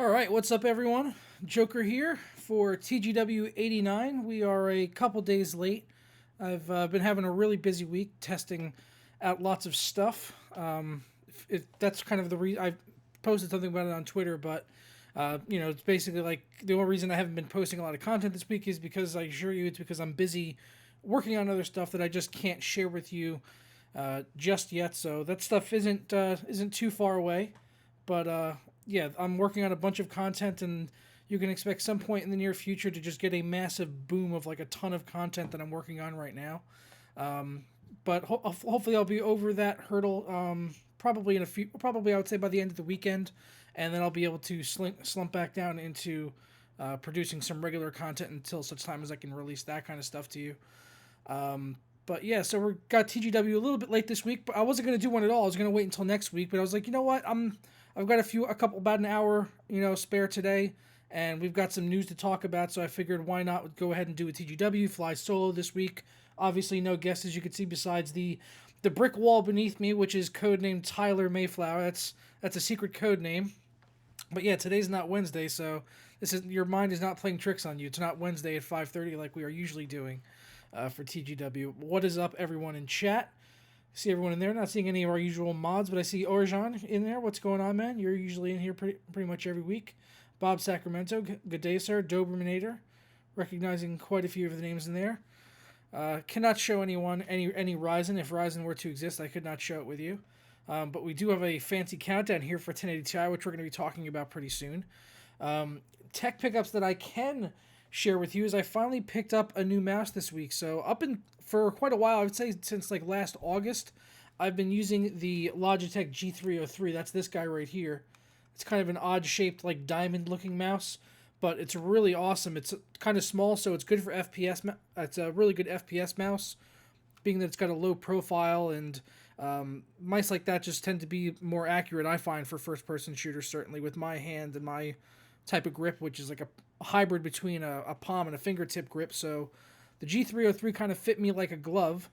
All right, what's up, everyone? Joker here for TGW 89. We are a couple days late. I've been having a really busy week testing out lots of stuff. That's kind of the reason I posted something about it on Twitter, but it's basically like the only reason I haven't been posting a lot of content this week is because I assure you it's because I'm busy working on other stuff that I just can't share with you just yet. So that stuff isn't too far away, but yeah, I'm working on a bunch of content, and you can expect some point in the near future to just get a massive boom of like a ton of content that I'm working on right now. But hopefully I'll be over that hurdle probably in a few, probably I would say by the end of the weekend, and then I'll be able to slump back down into producing some regular content until such time as I can release that kind of stuff to you. But yeah, so we got TGW a little bit late this week, but I wasn't gonna do one at all. I was gonna wait until next week, but I was like, you know what, I've got about an hour, spare today, and we've got some news to talk about, so I figured why not go ahead and do a TGW, fly solo this week. Obviously, no guests, as you can see, besides the brick wall beneath me, which is codenamed Tyler Mayflower. That's a secret code name. But yeah, today's not Wednesday, so your mind is not playing tricks on you. It's not Wednesday at 5:30 like we are usually doing for TGW. What is up, everyone in chat? See everyone in there. Not seeing any of our usual mods, but I see Orjan in there. What's going on, man? You're usually in here pretty much every week. Bob Sacramento, good day, sir. Dobermanator, recognizing quite a few of the names in there. Cannot show anyone any Ryzen. If Ryzen were to exist, I could not show it with you. But we do have a fancy countdown here for 1080 Ti, which we're going to be talking about pretty soon. Tech pickups that I can share with you is I finally picked up a new mouse this week. So for quite a while, I would say since like last August, I've been using the Logitech G303. That's this guy right here. It's kind of an odd shaped like diamond looking mouse, but it's really awesome. It's kind of small, so it's good for FPS. It's a really good FPS mouse, being that it's got a low profile, and mice like that just tend to be more accurate, I find, for first person shooters, certainly with my hand and my type of grip, which is like a hybrid between a palm and a fingertip grip. So the G303 kind of fit me like a glove,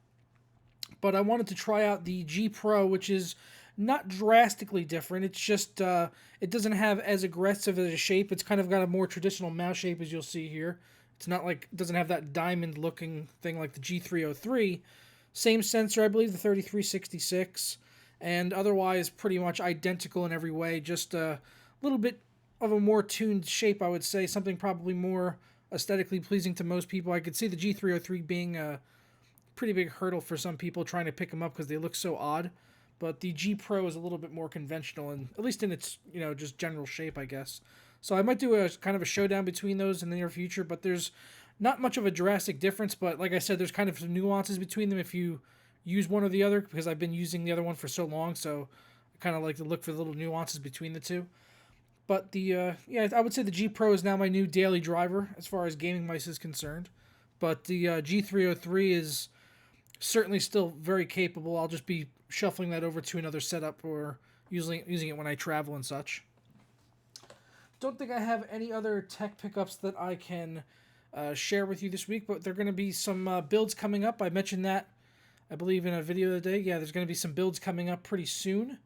but I wanted to try out the G Pro, which is not drastically different. It's just it doesn't have as aggressive as a shape. It's kind of got a more traditional mouse shape, as you'll see here. It's not like, it doesn't have that diamond looking thing like the G303. Same sensor, I believe, the 3366, and otherwise pretty much identical in every way. Just a little bit of a more tuned shape, I would say. Something probably more aesthetically pleasing to most people. I could see the G303 being a pretty big hurdle for some people trying to pick them up because they look so odd. But the G Pro is a little bit more conventional, and at least in its just general shape, I guess. So I might do a kind of a showdown between those in the near future, but there's not much of a drastic difference. But like I said, there's kind of some nuances between them if you use one or the other, because I've been using the other one for so long, so I kind of like to look for the little nuances between the two. But I would say the G Pro is now my new daily driver as far as gaming mice is concerned. But the G303 is certainly still very capable. I'll just be shuffling that over to another setup or using it when I travel and such. Don't think I have any other tech pickups that I can share with you this week, but there are going to be some builds coming up. I mentioned that, I believe, in a video the other day. Yeah, there's going to be some builds coming up pretty soon.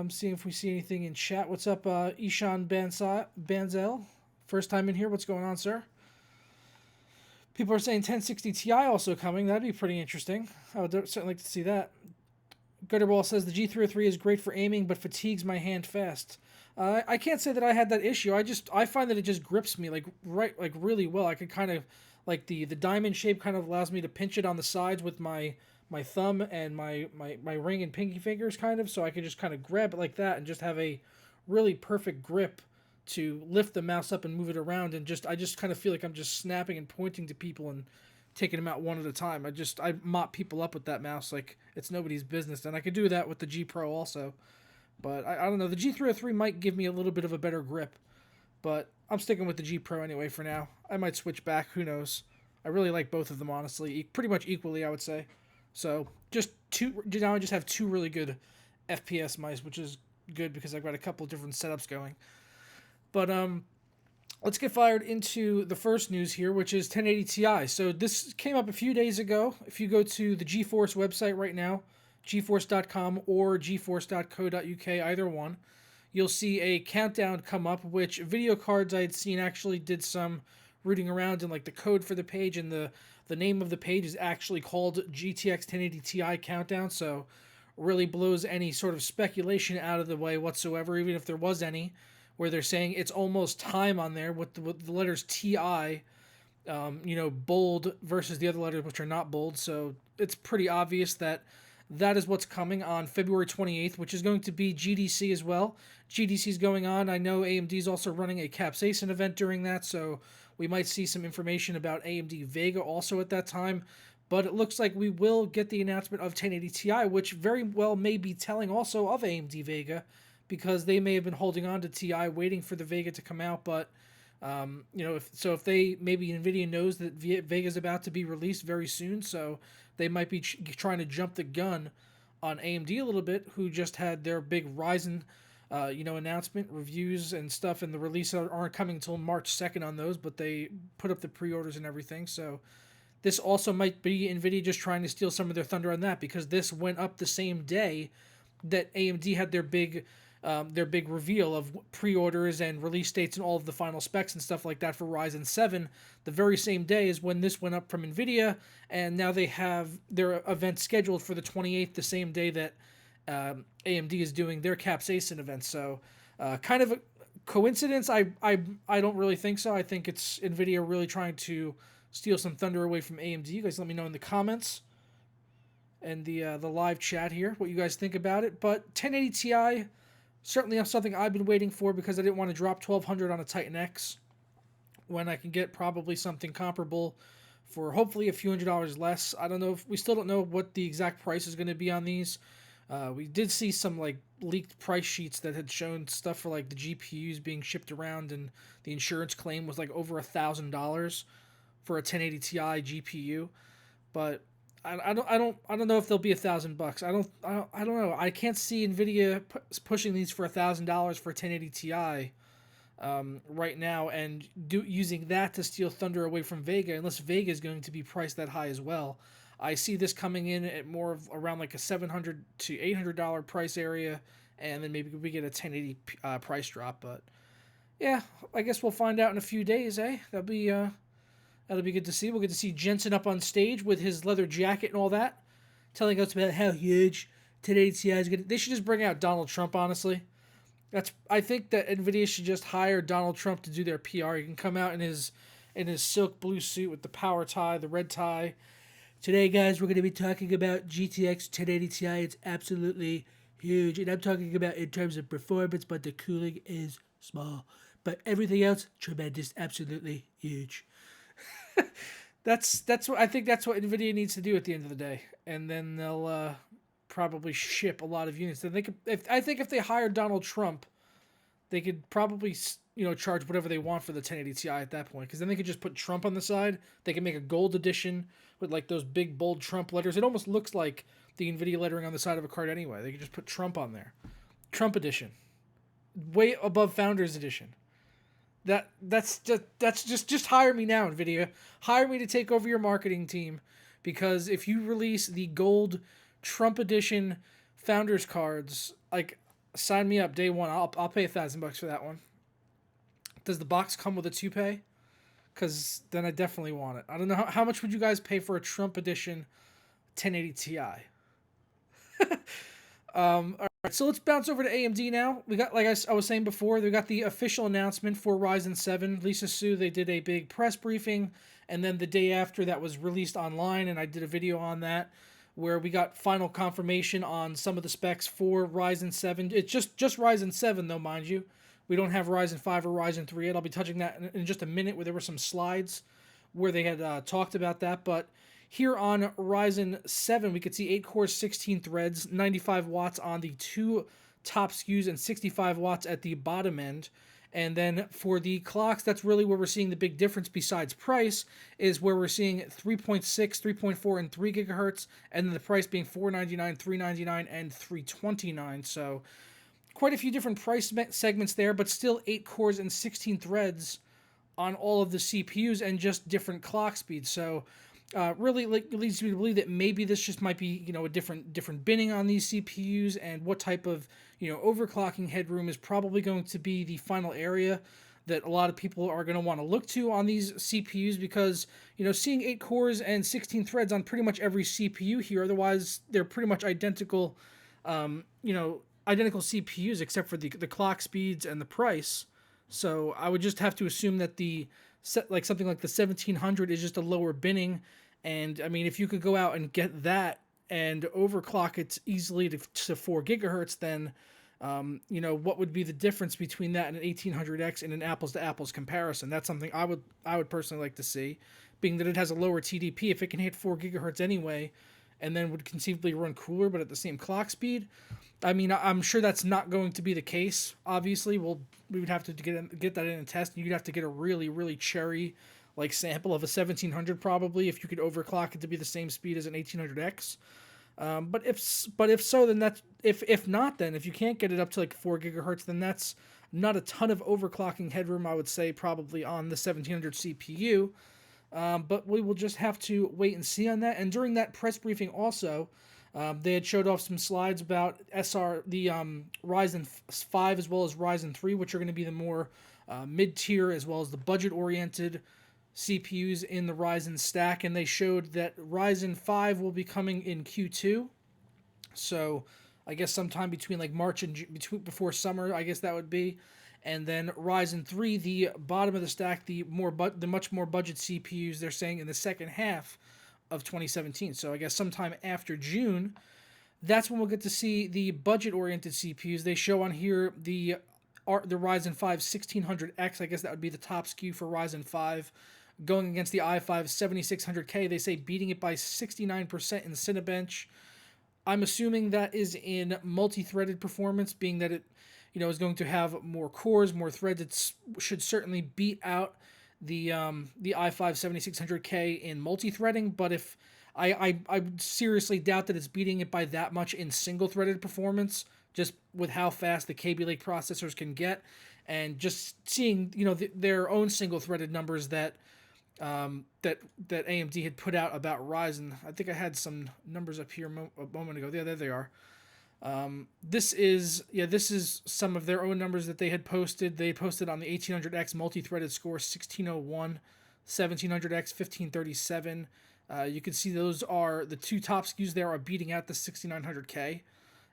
Seeing if we see anything in chat. What's up, Ishan Banzel? First time in here. What's going on, sir? People are saying 1060 Ti also coming. That'd be pretty interesting. I would certainly like to see that. Gutterball says the G303 is great for aiming, but fatigues my hand fast. I can't say that I had that issue. I find that it just grips me like really well. I could kind of like the diamond shape kind of allows me to pinch it on the sides with my thumb and my ring and pinky fingers, kind of, so I can just kind of grab it like that and just have a really perfect grip to lift the mouse up and move it around, and I just kind of feel like I'm just snapping and pointing to people and taking them out one at a time. I mop people up with that mouse like it's nobody's business, and I could do that with the G Pro also. But I don't know, the G303 might give me a little bit of a better grip, but I'm sticking with the G Pro anyway for now. I might switch back, who knows. I really like both of them, honestly, pretty much equally, I would say. So now I just have two really good FPS mice, which is good because I've got a couple different setups going. But let's get fired into the first news here, which is 1080 Ti. So this came up a few days ago. If you go to the GeForce website right now, geforce.com or geforce.co.uk, either one, you'll see a countdown come up, which video cards I had seen actually did some rooting around in like the code for the page, and the name of the page is actually called GTX 1080 Ti Countdown, so really blows any sort of speculation out of the way whatsoever, even if there was any, where they're saying it's almost time on there with the letters TI, bold versus the other letters which are not bold. So it's pretty obvious that that is what's coming on February 28th, which is going to be GDC as well. GDC is going on. I know AMD is also running a capsaicin event during that, so we might see some information about AMD Vega also at that time. But it looks like we will get the announcement of 1080 Ti, which very well may be telling also of AMD Vega, because they may have been holding on to Ti, waiting for the Vega to come out. But if they, maybe Nvidia knows that Vega is about to be released very soon, so they might be trying to jump the gun on AMD a little bit, who just had their big Ryzen announcement, reviews and stuff, and the release aren't coming until March 2nd on those, but they put up the pre-orders and everything. So this also might be Nvidia just trying to steal some of their thunder on that, because this went up the same day that AMD had their big reveal of pre-orders and release dates and all of the final specs and stuff like that for Ryzen 7. The very same day is when this went up from Nvidia, and now they have their event scheduled for the 28th, the same day that AMD is doing their capsaicin event. So kind of a coincidence? I don't really think so. I think it's Nvidia really trying to steal some thunder away from AMD. You guys let me know in the comments and the live chat here what you guys think about it. But 1080 Ti, certainly something I've been waiting for, because I didn't want to drop $1,200 on a Titan X when I can get probably something comparable for hopefully a few $100s less. I don't know, we still don't know what the exact price is going to be on these. We did see some like leaked price sheets that had shown stuff for like the GPUs being shipped around, and the insurance claim was like over $1,000 for a 1080 Ti GPU. But I don't know if they'll be $1,000. I don't know. I can't see Nvidia pushing these for $1,000 for 1080 Ti right now, and using that to steal thunder away from Vega, unless Vega is going to be priced that high as well. I see this coming in at more of around like a $700 to $800 price area, and then maybe we get a 1080 price drop. But yeah, I guess we'll find out in a few days, eh? That'll be good to see. We'll get to see Jensen up on stage with his leather jacket and all that, telling us about how huge 1080 Ti is going to. They should just bring out Donald Trump, honestly. I think that Nvidia should just hire Donald Trump to do their PR. He can come out in his silk blue suit with the power tie, the red tie. Today, guys, we're going to be talking about GTX 1080 Ti. It's absolutely huge, and I'm talking about in terms of performance, but the cooling is small. But everything else, tremendous, absolutely huge. That's what I think. That's what Nvidia needs to do at the end of the day, and then they'll probably ship a lot of units. Then I think if they hire Donald Trump, they could probably charge whatever they want for the 1080 Ti at that point, because then they could just put Trump on the side. They can make a gold edition with like those big bold Trump letters. It almost looks like the Nvidia lettering on the side of a card anyway. They could just put Trump on there, Trump edition, way above Founders edition. That's just hire me now, Nvidia. Hire me to take over your marketing team, because if you release the gold Trump edition Founders cards, like, sign me up day one. I'll pay $1,000 for that one. Does the box come with a toupee? Because then I definitely want it. I don't know how much would you guys pay for a Trump edition 1080 Ti. All right, so let's bounce over to AMD now. We got, like I was saying before, they got the official announcement for Ryzen 7. Lisa Su, they did a big press briefing, and then the day after that was released online, and I did a video on that where we got final confirmation on some of the specs for Ryzen 7. It's just Ryzen 7 though, mind you. We don't have Ryzen 5 or Ryzen 3 yet. I'll be touching that in just a minute, where there were some slides where they had talked about that. But here on Ryzen 7, we could see 8 cores, 16 threads, 95 watts on the two top SKUs, and 65 watts at the bottom end. And then for the clocks, that's really where we're seeing the big difference besides price, is where we're seeing 3.6, 3.4, and 3 gigahertz, and then the price being $499, $399, and $329. So quite a few different price segments there, but still 8 cores and 16 threads on all of the CPUs, and just different clock speeds. So really leads me to believe that maybe this just might be a different binning on these CPUs, and what type of overclocking headroom is probably going to be the final area that a lot of people are going to want to look to on these CPUs, because seeing 8 cores and 16 threads on pretty much every CPU here, otherwise they're pretty much identical, identical CPUs except for the clock speeds and the price. So I would just have to assume that something like the 1700 is just a lower binning. And I mean, if you could go out and get that and overclock it easily to 4 gigahertz, then what would be the difference between that and an 1800X in an apples to apples comparison? That's something I would personally like to see, being that it has a lower TDP. If it can hit 4 gigahertz anyway, and then would conceivably run cooler but at the same clock speed, I mean, I'm sure that's not going to be the case. Obviously, we would have to get that in and test. You'd have to get a really, really cherry sample of a 1700 probably, if you could overclock it to be the same speed as an 1800X. But if so, then that's if not, then if you can't get it up to 4 gigahertz, then that's not a ton of overclocking headroom, I would say, probably on the 1700 CPU. But we will just have to wait and see on that. And during that press briefing also, they had showed off some slides about the Ryzen 5 as well as Ryzen 3, which are going to be the more mid-tier as well as the budget-oriented CPUs in the Ryzen stack. And they showed that Ryzen 5 will be coming in Q2. So I guess sometime between March and before summer, I guess that would be. And then Ryzen 3, the bottom of the stack, the much more budget CPUs, they're saying in the second half of 2017. So I guess sometime after June, that's when we'll get to see the budget-oriented CPUs. They show on here the Ryzen 5 1600X. I guess that would be the top SKU for Ryzen 5, going against the i5 7600K. They say beating it by 69% in Cinebench. I'm assuming that is in multi-threaded performance, being that it is going to have more cores, more threads. It should certainly beat out the i5 7600K in multi-threading, but if I seriously doubt that it's beating it by that much in single-threaded performance, just with how fast the Kaby Lake processors can get, and just seeing their own single-threaded numbers that AMD had put out about Ryzen. I think I had some numbers up here a moment ago. Yeah, there they are. This is some of their own numbers that they had posted. They posted on the 1800X multi-threaded score 1601, 1700X 1537. You can see those are the two top SKUs there are beating out the 6900K,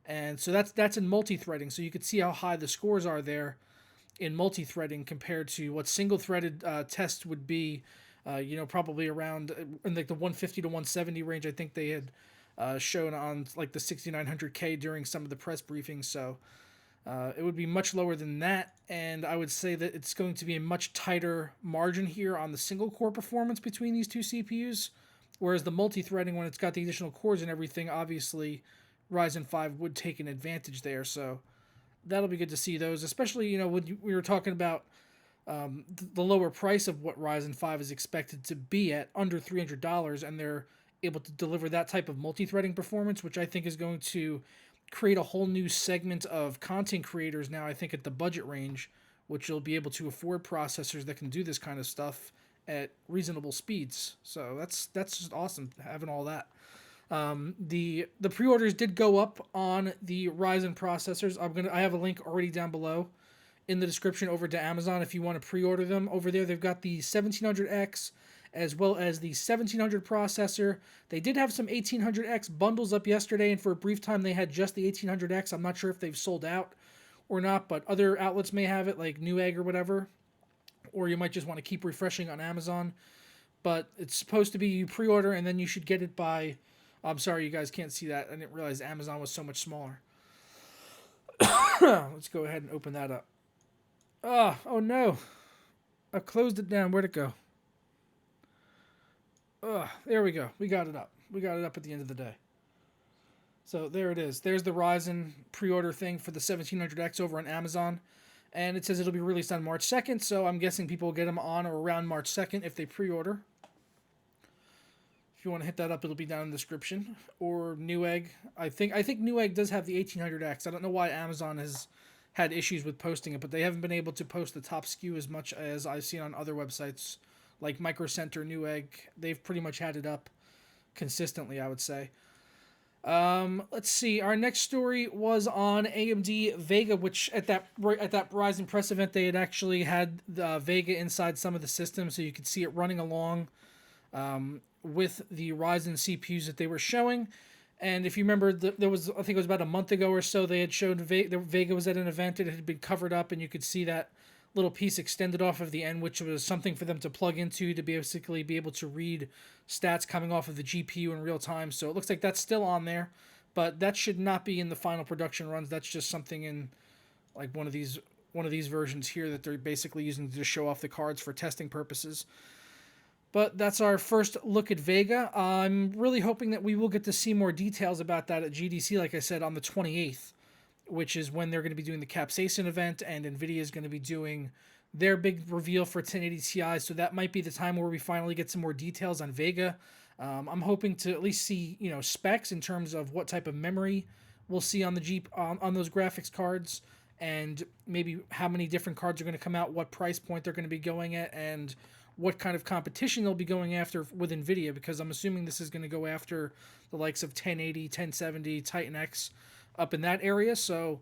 and so that's in multi-threading. So you can see how high the scores are there in multi-threading compared to what single-threaded test would be. Probably around in the 150 to 170 range. I think they had shown on the 6900K during some of the press briefings. So it would be much lower than that, and I would say that it's going to be a much tighter margin here on the single core performance between these two CPUs, whereas the multi-threading, when it's got the additional cores and everything, obviously Ryzen 5 would take an advantage there. So that'll be good to see those, especially when we were talking about the lower price of what Ryzen 5 is expected to be at, under $300, and they're able to deliver that type of multi-threading performance, which I think is going to create a whole new segment of content creators now, I think, at the budget range, which will be able to afford processors that can do this kind of stuff at reasonable speeds. So that's just awesome, having all that. The pre-orders did go up on the Ryzen processors. I have a link already down below in the description over to Amazon if you want to pre-order them. Over there, they've got the 1700X as well as the 1700 processor. They did have some 1800X bundles up yesterday, and for a brief time they had just the 1800X. I'm not sure if they've sold out or not, but other outlets may have it, like Newegg or whatever, or you might just want to keep refreshing on Amazon. But it's supposed to be you pre-order and then you should get it by... I'm sorry, you guys can't see that. I didn't realize Amazon was so much smaller. Let's go ahead and open that up. Oh no. I closed it down. Where'd it go? There we go. We got it up. We got it up at the end of the day. So there it is. There's the Ryzen pre-order thing for the 1700X over on Amazon. And it says it'll be released on March 2nd, so I'm guessing people will get them on or around March 2nd if they pre-order. If you want to hit that up, it'll be down in the description. Or Newegg. I think Newegg does have the 1800X. I don't know why Amazon has had issues with posting it, but they haven't been able to post the top SKU as much as I've seen on other websites like Micro Center, Newegg, they've pretty much had it up consistently, I would say. Let's see. Our next story was on AMD Vega, which at that Ryzen press event they had actually had the Vega inside some of the systems, so you could see it running along with the Ryzen CPUs that they were showing. And if you remember, there was, I think it was about a month ago or so, they had showed Vega was at an event and it had been covered up, and you could see that little piece extended off of the end, which was something for them to plug into to basically be able to read stats coming off of the GPU in real time. So it looks like that's still on there, but that should not be in the final production runs. That's just something in like one of these versions here that they're basically using to just show off the cards for testing purposes. But that's our first look at Vega. I'm really hoping that we will get to see more details about that at GDC, like I said, on the 28th, which is when they're going to be doing the Capsaicin event, and Nvidia is going to be doing their big reveal for 1080 Ti. So that might be the time where we finally get some more details on Vega. I'm hoping to at least see, specs in terms of what type of memory we'll see on the on those graphics cards, and maybe how many different cards are going to come out, what price point they're going to be going at, and what kind of competition they'll be going after with Nvidia, because I'm assuming this is going to go after the likes of 1080, 1070, Titan X up in that area. So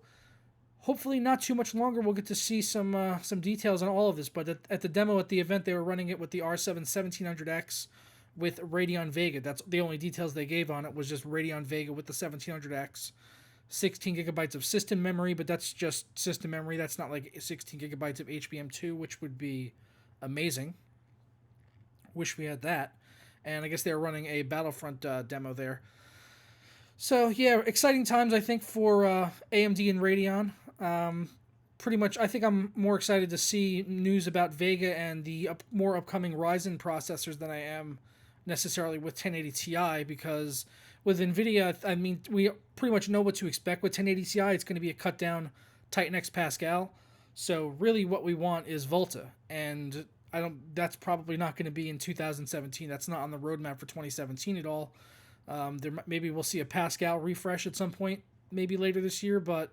hopefully not too much longer we'll get to see some details on all of this. But at the demo at the event, they were running it with the R7 1700X with Radeon Vega. That's the only details they gave on it, was just Radeon Vega with the 1700X. 16 gigabytes of system memory, but that's just system memory. That's not like 16 gigabytes of HBM2, which would be amazing. Wish we had that. And I guess they were running a Battlefront demo there. So yeah, exciting times, I think, for AMD and Radeon. Pretty much, I think I'm more excited to see news about Vega and the more upcoming Ryzen processors than I am necessarily with 1080 Ti, because with Nvidia, I mean, we pretty much know what to expect with 1080 Ti. It's going to be a cut down Titan X Pascal. So really what we want is Volta, and that's probably not going to be in 2017. That's not on the roadmap for 2017 at all. Maybe we'll see a Pascal refresh at some point, maybe later this year, but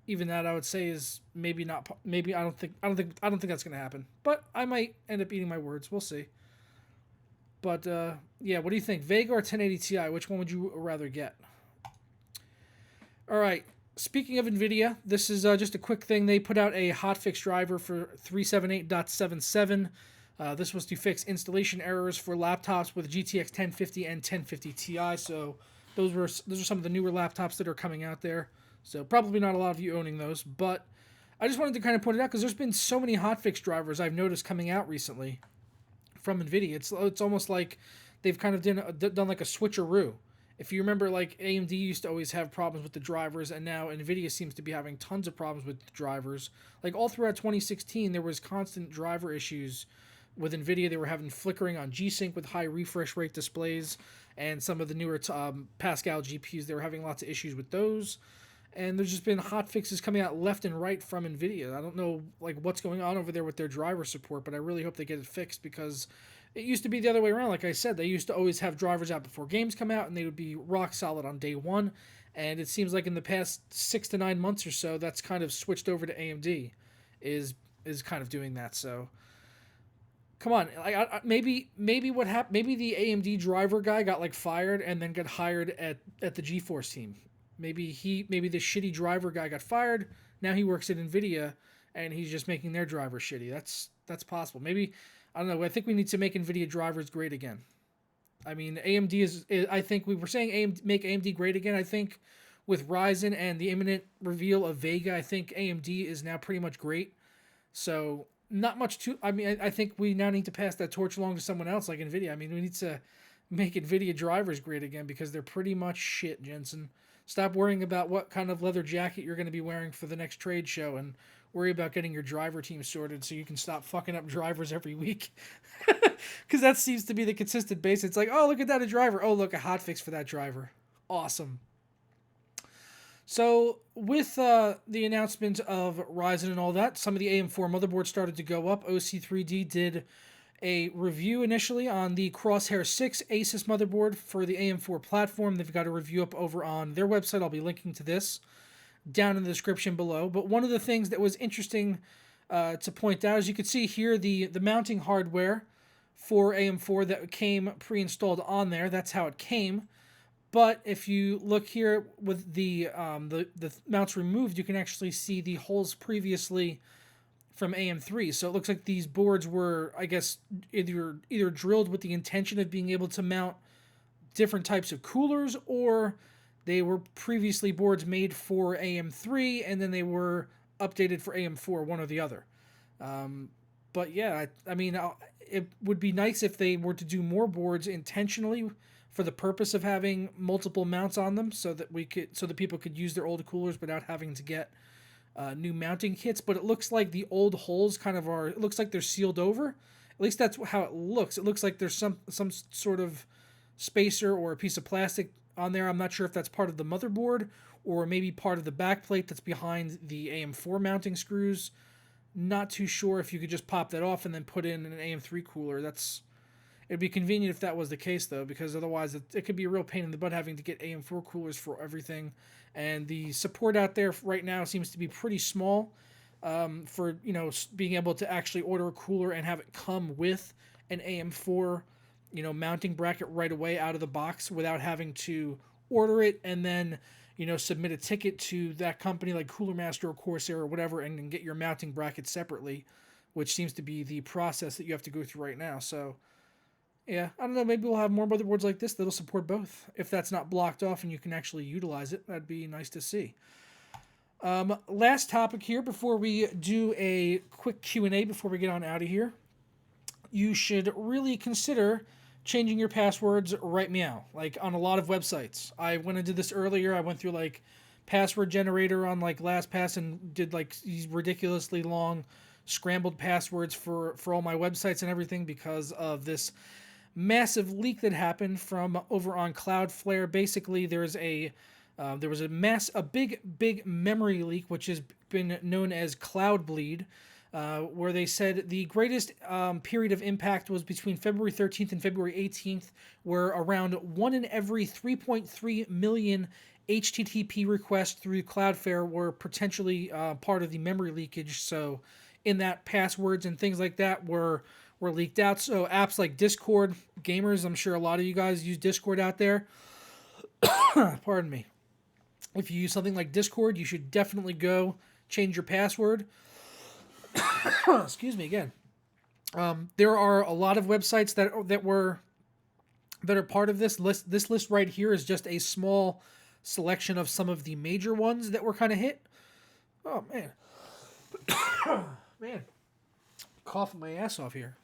even that I would say is maybe not. Maybe I don't think that's going to happen. But I might end up eating my words. We'll see. But yeah, what do you think, Vega or 1080 Ti? Which one would you rather get? All right. Speaking of Nvidia, this is just a quick thing. They put out a hotfix driver for 378.77. This was to fix installation errors for laptops with GTX 1050 and 1050 Ti. So those are some of the newer laptops that are coming out there. So probably not a lot of you owning those, but I just wanted to kind of point it out because there's been so many hotfix drivers I've noticed coming out recently from Nvidia. It's almost like they've kind of done like a switcheroo. If you remember, like AMD used to always have problems with the drivers, and now Nvidia seems to be having tons of problems with the drivers. Like all throughout 2016, there was constant driver issues with Nvidia. They were having flickering on G-Sync with high refresh rate displays, and some of the newer Pascal GPUs, they were having lots of issues with those. And there's just been hot fixes coming out left and right from Nvidia. I don't know like what's going on over there with their driver support, but I really hope they get it fixed, because it used to be the other way around. Like I said, they used to always have drivers out before games come out, and they would be rock solid on day one. And it seems like in the past 6 to 9 months or so, that's kind of switched over to AMD, is kind of doing that. So come on, maybe what happened? Maybe the AMD driver guy got like fired and then got hired at the GeForce team. Maybe the shitty driver guy got fired. Now he works at Nvidia, and he's just making their drivers shitty. That's possible. Maybe, I don't know. I think we need to make Nvidia drivers great again. I mean, AMD is. I think we were saying make AMD great again. I think with Ryzen and the imminent reveal of Vega, I think AMD is now pretty much great. So not much to. I mean, I think we now need to pass that torch along to someone else like Nvidia. I mean, we need to make Nvidia drivers great again, because they're pretty much shit, Jensen. Stop worrying about what kind of leather jacket you're going to be wearing for the next trade show, and worry about getting your driver team sorted so you can stop fucking up drivers every week. Because that seems to be the consistent base. It's like, oh, look at that, a driver. Oh, look, a hotfix for that driver. Awesome. So with the announcement of Ryzen and all that, some of the AM4 motherboards started to go up. OC3D did a review initially on the Crosshair 6 Asus motherboard for the AM4 platform. They've got a review up over on their website. I'll be linking to this down in the description below. But one of the things that was interesting to point out, as you can see here, the mounting hardware for AM4 that came pre-installed on there. That's how it came. But if you look here with the mounts removed, you can actually see the holes previously from AM3. So it looks like these boards were, I guess, either drilled with the intention of being able to mount different types of coolers, or they were previously boards made for AM3 and then they were updated for AM4, one or the other. But yeah, I mean, it would be nice if they were to do more boards intentionally for the purpose of having multiple mounts on them, so that people could use their old coolers without having to get new mounting kits. But it looks like the old holes kind of are. It looks like they're sealed over. At least that's how it looks. It looks like there's some sort of spacer or a piece of plastic on there. I'm not sure if that's part of the motherboard or maybe part of the backplate that's behind the AM4 mounting screws. Not too sure if you could just pop that off and then put in an AM3 cooler. It'd be convenient if that was the case, though, because otherwise it could be a real pain in the butt having to get AM4 coolers for everything. And the support out there right now seems to be pretty small for being able to actually order a cooler and have it come with an AM4 mounting bracket right away out of the box without having to order it and then submit a ticket to that company like Cooler Master or Corsair or whatever and then get your mounting bracket separately, which seems to be the process that you have to go through right now. So yeah, I don't know, maybe we'll have more motherboards like this that'll support both. If that's not blocked off and you can actually utilize it, that'd be nice to see. Last topic here before we do a quick Q&A before we get on out of here. You should really consider changing your passwords right meow, like on a lot of websites. I went and did this earlier. I went through like password generator on like LastPass and did like these ridiculously long scrambled passwords for all my websites and everything because of this massive leak that happened from over on Cloudflare. Basically, there was a big memory leak, which has been known as Cloud Bleed. Where they said the greatest period of impact was between February 13th and February 18th, where around 1 in every 3.3 million HTTP requests through Cloudflare were potentially part of the memory leakage. So in that, passwords and things like that were leaked out. So apps like Discord, gamers, I'm sure a lot of you guys use Discord out there. Pardon me. If you use something like Discord, you should definitely go change your password. Excuse me again. There are a lot of websites that are part of this list. This list right here is just a small selection of some of the major ones that were kind of hit. Oh man, man, coughing my ass off here.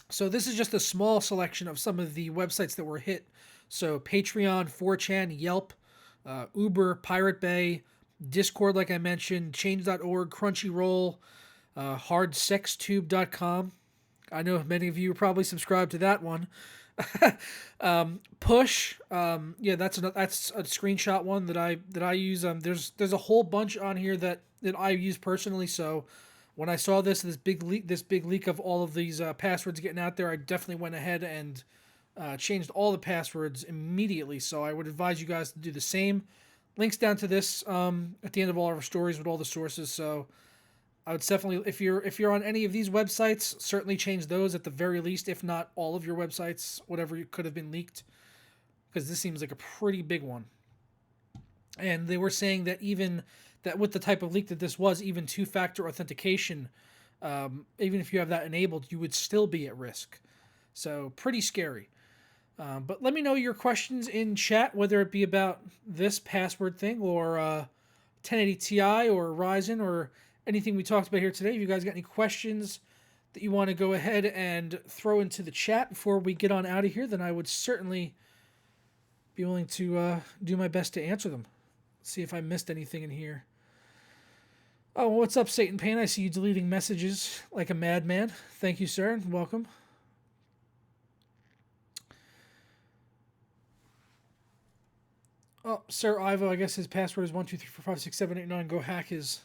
So this is just a small selection of some of the websites that were hit. So Patreon, 4chan, Yelp, Uber, Pirate Bay, Discord, like I mentioned, Change.org, Crunchyroll, hardsextube.com. I know many of you probably subscribed to that one. Push, yeah, that's a screenshot one that I use. There's a whole bunch on here that I use personally. So when I saw this big leak of all of these passwords getting out there, I definitely went ahead and changed all the passwords immediately. So I would advise you guys to do the same. Links down to this at the end of all our stories with all the sources. So I would definitely, if you're on any of these websites, certainly change those at the very least, if not all of your websites, whatever could have been leaked, because this seems like a pretty big one. And they were saying that even that with the type of leak that this was, even two-factor authentication, even if you have that enabled, you would still be at risk. So pretty scary. But let me know your questions in chat, whether it be about this password thing or 1080 Ti or Ryzen or anything we talked about here today. If you guys got any questions that you want to go ahead and throw into the chat before we get on out of here, then I would certainly be willing to do my best to answer them. See if I missed anything in here. Oh, what's up, Satan Pain? I see you deleting messages like a madman. Thank you, sir. Welcome. Oh, Sir Ivo, I guess his password is 123456789. Go hack his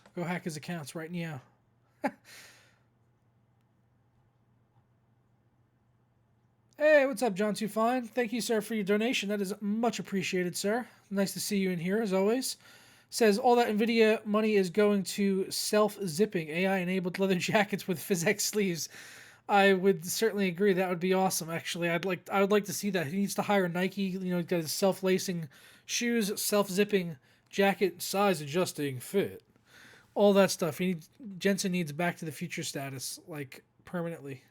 accounts right now. Hey, what's up, John Too Fine? Thank you, sir, for your donation. That is much appreciated, sir. Nice to see you in here, as always. Says, all that Nvidia money is going to self-zipping, AI-enabled leather jackets with PhysX sleeves. I would certainly agree. That would be awesome. Actually, I would like to see that. He needs to hire Nike. He's got his self-lacing shoes, self-zipping jacket, size adjusting fit, all that stuff. Jensen needs Back to the Future status, like permanently.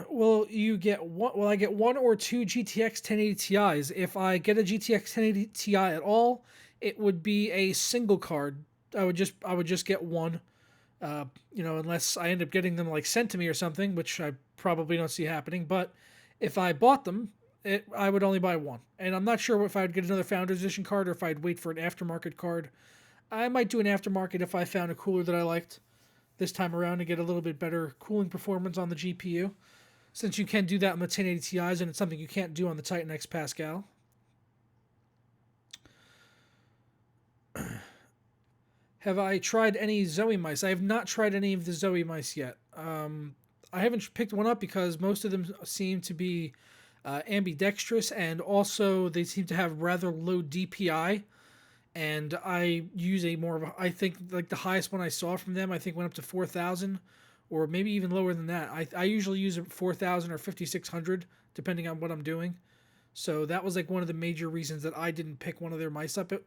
Will you get one? Will I get one or two GTX 1080 Ti's? If I get a GTX 1080 Ti at all, it would be a single card. I would just get one. Unless I end up getting them like sent to me or something, which I probably don't see happening. But if I bought them, I would only buy one. And I'm not sure if I'd get another Founders Edition card or if I'd wait for an aftermarket card. I might do an aftermarket if I found a cooler that I liked this time around to get a little bit better cooling performance on the GPU. Since you can do that on the 1080 Ti's and it's something you can't do on the Titan X Pascal. Have I tried any Zoe mice? I have not tried any of the Zoe mice yet. I haven't picked one up because most of them seem to be ambidextrous, and also they seem to have rather low DPI. And I use a more of a, I think like the highest one I saw from them, I think went up to 4,000, or maybe even lower than that. I usually use a 4,000 or 5,600 depending on what I'm doing. So that was like one of the major reasons that I didn't pick one of their mice up at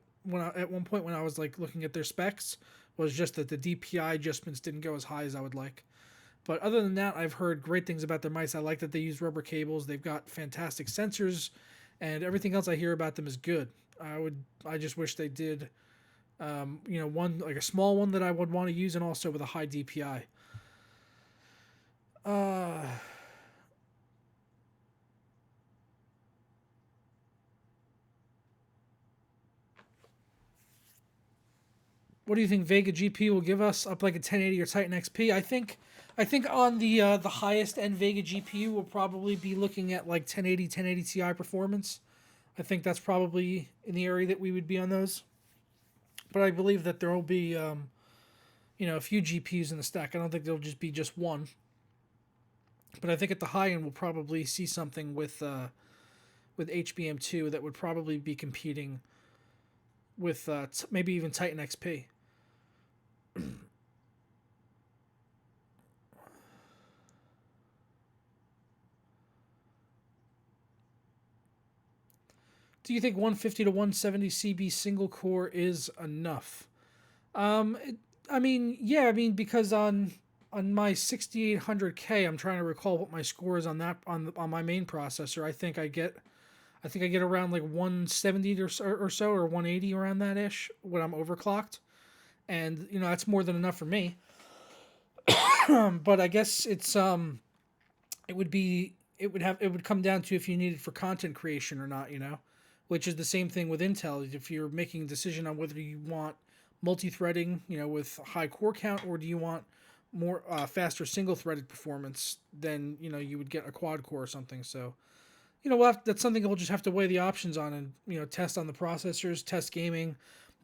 one point when I was like looking at their specs, was just that the DPI adjustments didn't go as high as I would like. But other than that, I've heard great things about their mice. I like that they use rubber cables. They've got fantastic sensors, and everything else I hear about them is good. I just wish they did, one like a small one that I would want to use, and also with a high DPI. Uh, what do you think Vega GP will give us up like a 1080 or Titan XP? I think on the highest end Vega GPU we'll probably be looking at like 1080 Ti performance. I think that's probably in the area that we would be on those. But I believe that there will be a few GPUs in the stack. I don't think there'll just be just one. But I think at the high end we'll probably see something with HBM2 that would probably be competing with maybe even Titan XP. Do you think 150 to 170 CB single core is enough? I mean, yeah, I mean because on my 6800K, I'm trying to recall what my score is on that on my main processor. I think I get around like 170 or so or 180 around that ish when I'm overclocked, and that's more than enough for me. But I guess it would come down to if you need it for content creation or not, which is the same thing with Intel. If you're making a decision on whether you want multi-threading, with high core count, or do you want more faster single-threaded performance, then you would get a quad core or something. So that's something we'll just have to weigh the options on, and test on the processors, test gaming,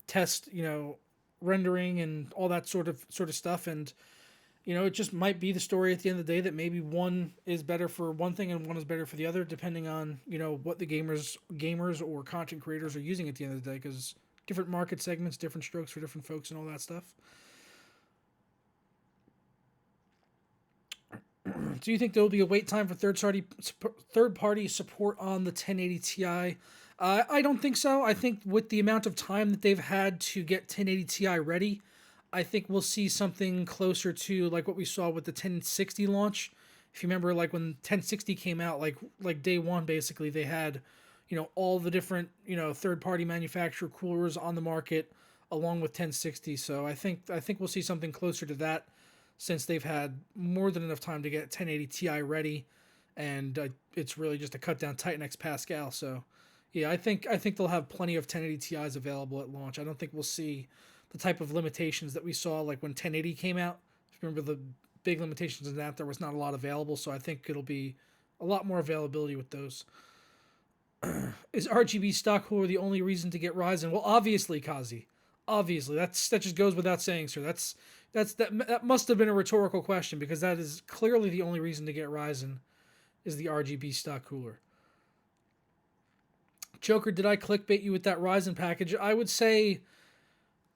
test rendering and all that sort of stuff. And it just might be the story at the end of the day that maybe one is better for one thing and one is better for the other, depending on what the gamers or content creators are using at the end of the day, because different market segments, different strokes for different folks, and all that stuff. Do you think there will be a wait time for third party support on the 1080 Ti? I don't think so. I think with the amount of time that they've had to get 1080 Ti ready, I think we'll see something closer to like what we saw with the 1060 launch. If you remember, like when 1060 came out, like day one, basically they had, all the different third party manufacturer coolers on the market along with 1060. So I think we'll see something closer to that, since they've had more than enough time to get 1080 Ti ready, and it's really just a cut down Titan X Pascal. So yeah, I think they'll have plenty of 1080 Ti's available at launch. I don't think we'll see the type of limitations that we saw like when 1080 came out. Remember the big limitations in that there was not a lot available, so I think it'll be a lot more availability with those. Is RGB stock cooler the only reason to get Ryzen? Well, obviously, Kazi. Obviously, that just goes without saying, sir. That must have been a rhetorical question, because that is clearly the only reason to get Ryzen is the RGB stock cooler. Joker, did I clickbait you with that Ryzen package? I would say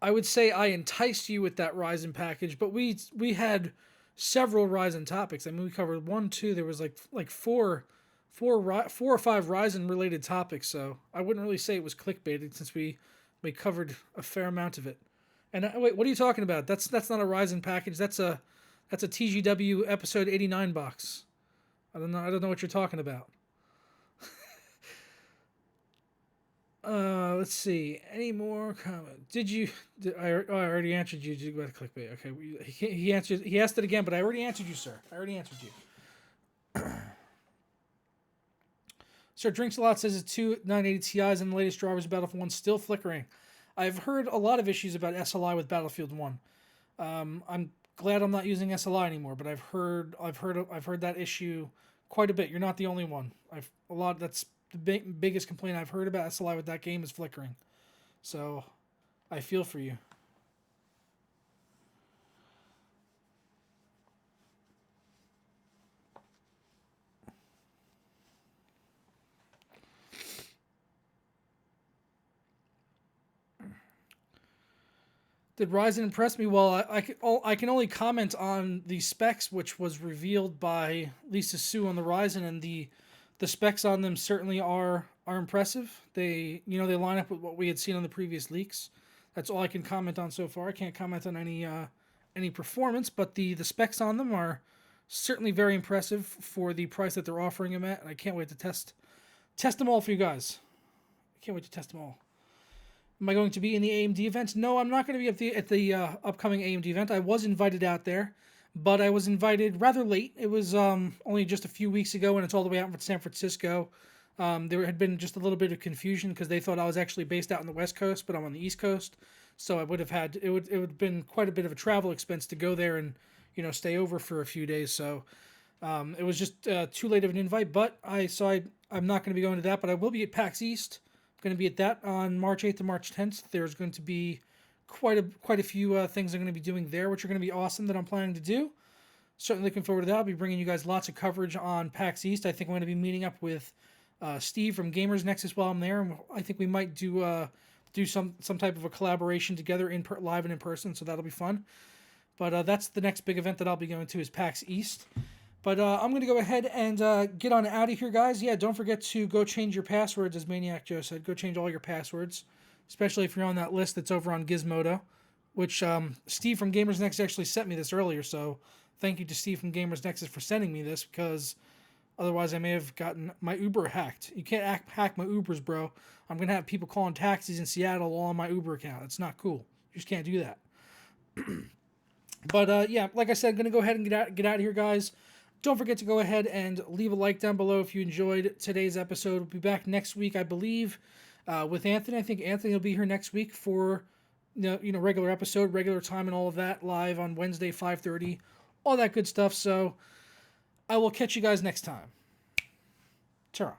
I enticed you with that Ryzen package, but we had several Ryzen topics. I mean, we covered one, two. There was like four or five Ryzen related topics. So I wouldn't really say it was clickbaited since we covered a fair amount of it. And wait, what are you talking about? That's not a Ryzen package. That's a TGW episode 89 box. I don't know what you're talking about. Let's see. Any more comment? I already answered you about clickbait. Okay, he answered. He asked it again, but I already answered you, sir. I already answered you. Sir Drinks a Lot says it's 2 980 Ti's and the latest drivers of Battlefield 1 still flickering. I've heard a lot of issues about SLI with Battlefield 1. I'm glad I'm not using SLI anymore, but I've heard that issue quite a bit. You're not the only one. That's the biggest complaint I've heard about SLI with that game is flickering. So I feel for you. Did Ryzen impress me? Well, I can only comment on the specs, which was revealed by Lisa Su on the Ryzen, and the specs on them certainly are impressive. They line up with what we had seen on the previous leaks. That's all I can comment on so far. I can't comment on any performance, but the specs on them are certainly very impressive for the price that they're offering them at. And I can't wait to test them all for you guys. I can't wait to test them all. Am I going to be in the AMD event? No, I'm not going to be at the upcoming AMD event. I was invited out there, but I was invited rather late. It was only just a few weeks ago, and it's all the way out in San Francisco. There had been just a little bit of confusion because they thought I was actually based out on the West Coast, but I'm on the East Coast. So I would have had it would have been quite a bit of a travel expense to go there and stay over for a few days. So it was just too late of an invite. But I'm not going to be going to that, but I will be at PAX East. Going to be at that on March 8th and March 10th. There's going to be quite a few things I'm going to be doing there, which are going to be awesome that I'm planning to do. Certainly looking forward to that. I'll be bringing you guys lots of coverage on PAX East. I think I'm going to be meeting up with Steve from Gamers Nexus while I'm there, and I think we might do some type of a collaboration together live and in person. So that'll be fun. But that's the next big event that I'll be going to is PAX East. But I'm going to go ahead and get on out of here, guys. Yeah, don't forget to go change your passwords, as Maniac Joe said. Go change all your passwords, especially if you're on that list that's over on Gizmodo, which Steve from Gamers Nexus actually sent me this earlier. So thank you to Steve from Gamers Nexus for sending me this, because otherwise I may have gotten my Uber hacked. You can't hack my Ubers, bro. I'm going to have people calling taxis in Seattle all on my Uber account. It's not cool. You just can't do that. But yeah, like I said, I'm going to go ahead and get out of here, guys. Don't forget to go ahead and leave a like down below if you enjoyed today's episode. We'll be back next week, I believe, with Anthony. I think Anthony will be here next week for regular episode, regular time, and all of that, live on Wednesday, 5:30, all that good stuff. So I will catch you guys next time. Ta-ra.